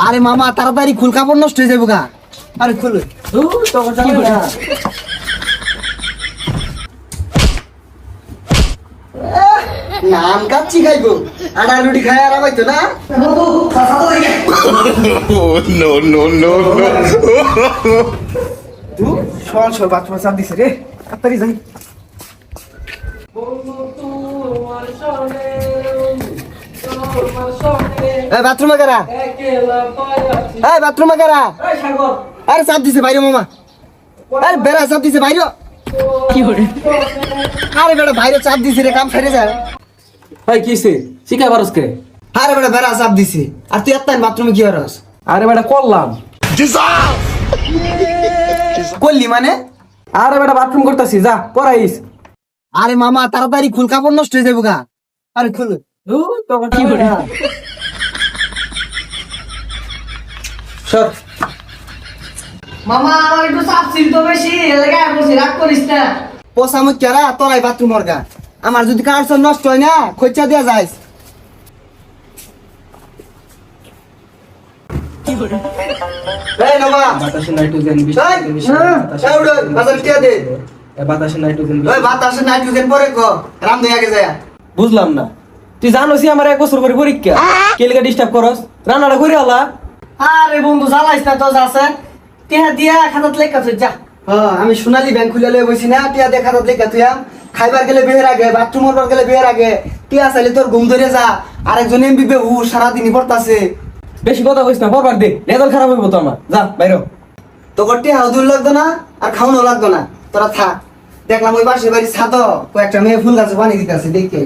আরে মামা তাড়াতাড়ি খুল, কাপড় নষ্ট হয়ে যাবো গা। আরে খুল। নাম কাচ্ছি খাইবো, আটা রুটি খাই আর পাইতো না। No, no, no, no. সল বাথরুমে চাপ দিছে রে, তাড়াতাড়ি যাই। বাথরুমে কারা? বাথরুমে কারা? আরে চাপ দিছে বাইরে মামা। আরে বেড়া চাপ দিছে বাইরে। আরে বেড়া বাইরে চাপ দিছে রে, কাম ফেরে যায়। ভাই কিসে শিখা পারসকে? আরে বেড়া বেড়া চাপ দিছে, আর তুই এত বাথরুমে কি করস? আরে বেটা করলাম। করলি মানে? আরে বেটা বাথরুম করতেছি, যা পড়াইস। আরে মামা তাড়াতাড়ি খুল, কাপড় নষ্ট হয়ে যাবো গা। আরে খুল। তখন কি করে সর। মামা আমার একটু চাপ ছিল তো বেশি, এলাকায় বসে রাগ করিস না। পোষামত কেরা তোরাই বাথরুম গা। আমার যদি কার নষ্ট হয় না, খোঁচা দিয়া যাইস। এই নবা বাতাসে নাইট্রোজেন বাজার টিয়া দে। বাতাসে নাইট্রোজেন। ওই বাতাসে নাইট্রোজেন পরে ক, রাম দই আগে যায়। বুঝলাম না, তুই জানোসি আমার 1 বছর পরে পরীক্ষা, কেলিকা ডিস্টার্ব করস, রান্নাটা করে আলা। আরে বন্ধু জ্বালাইস না, তো আছে টেহা দিয়া খাতাত লেখা তুই যা। আমি সোনালী ব্যাংক খুলে লয়ে বসি না, টিয়া দেখা তো লেখা তুই খাইবার গেলে বের আগে, বাথরুম করবার গেলে বের আগে, টিয়া চাইলে তোর ঘুম ধরে যা। আরেকজন এমবি বেহু সারাদিনই পড়তাছে। বেশি কথা কইস না, পড়বার দে, রেজাল্ট খারাপ হইব তো আমার, যা বাইরে। তোর টিয়া দূর লাগতো না, আর খাওয়ানো লাগতো না, তোরা থাক। দেখলাম ওই পাশের বাড়ি ছাদ কয়েকটা মেয়ে ফুল গাছে পানি দিতেছে, দেখি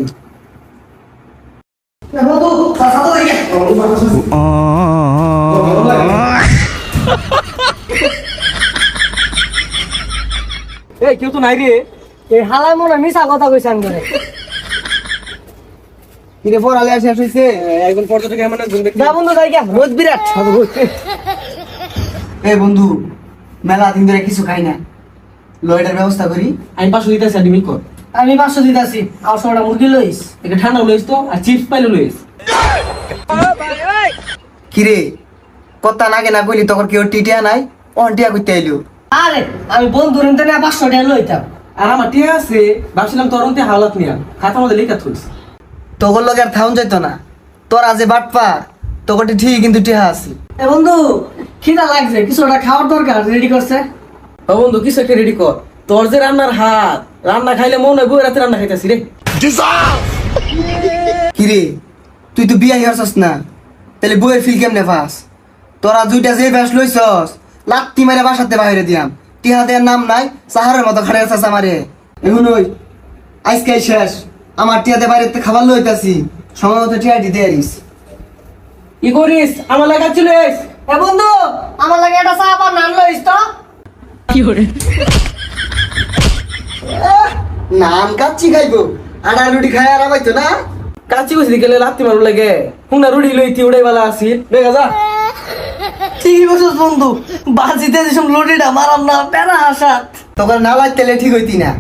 বন্ধু ছাতা দেখে এই কেউ তো নাই রে। এই হালাই মনে মিছা কথা কইছ আঙ্গরে। কিরে পড়ালে শেষ হয়েছে? একজন পর্যটক এমন একজন ব্যক্তি। যা বন্ধু যাই গা, রোদ বিরাট। এই বন্ধু মেলা দিন ধরে কিছু খাই না, লয়টার ব্যবস্থা করি। আমি 500 দিতেছি, আর মিল কর। আমি 500 দিতাছি, আর 100টা মুরগি লইস। একটা ঠান্ডা লইস তো, আর চিপস পাইলে লইস। কিরে কথা নাগে না কইলি, তখন কেউ টিটিয়া নাই, অন্টিয়া করতে আইলো। আরে আমি বন্ধু রেন্তে না 500 টাকা লইতাম। আর আমার টিয়া আছে, ভাবছিলাম তোর অন্তে হাওলাত নিয়া খাতার মধ্যে লেখা থইস। তোর লগে আর থাউন যাইতো না, তোরা যে বাটপা তোর ঠিক কিন্তু টিহা আছে। এ বন্ধু খিদা লাগছে, কিছুটা খাওয়ার দরকার, রেডি করছে। ও বন্ধু কিছু একটা রেডি কর, তোর যে রান্নার হাত, রান্না খাইলে মনে হয় বই রাতে রান্না খাইতেছি রে। কিরে তুই তো বিয়া হইছস না, তাহলে বইয়ের ফিল কেমনে পাস? তোরা দুইটা যে ব্যাস লইছস, লাত্তি মেরে বাসাতে বাইরে দিয়াম। টিহা দেয়ার নাম নাই, সাহারের মতো খাড়ে আছিস আমারে। এখন ওই আজকে শেষ, আমার টিয়াতে বাইরে খাবার লইতাছি, সময় মতো টিয়া দিতে আরিস। কি করিস আমার লাগা চলিস? এ বন্ধু আমার লাগে একটা চা আর নান লইস তো। নান কাচ্ছি খাইবো, আটা রুটি খাই আর পাইতো না। কাচ্চি কইছি গেলে লাত্তি মারু লাগে, হুনা রুড়ি লইতি উড়াই বালা আসি দেখা যা। ঠিকই বলছিস বন্ধু, বাজিতে যেসব লুটিটা মারাম না প্যারা হাসাত। তখন না লাগতেলে ঠিক হইতি না।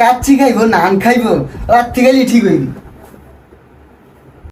কাচ্ছি খাইবো, নান খাইবো, রাত্রি খাইলে ঠিক হইবি।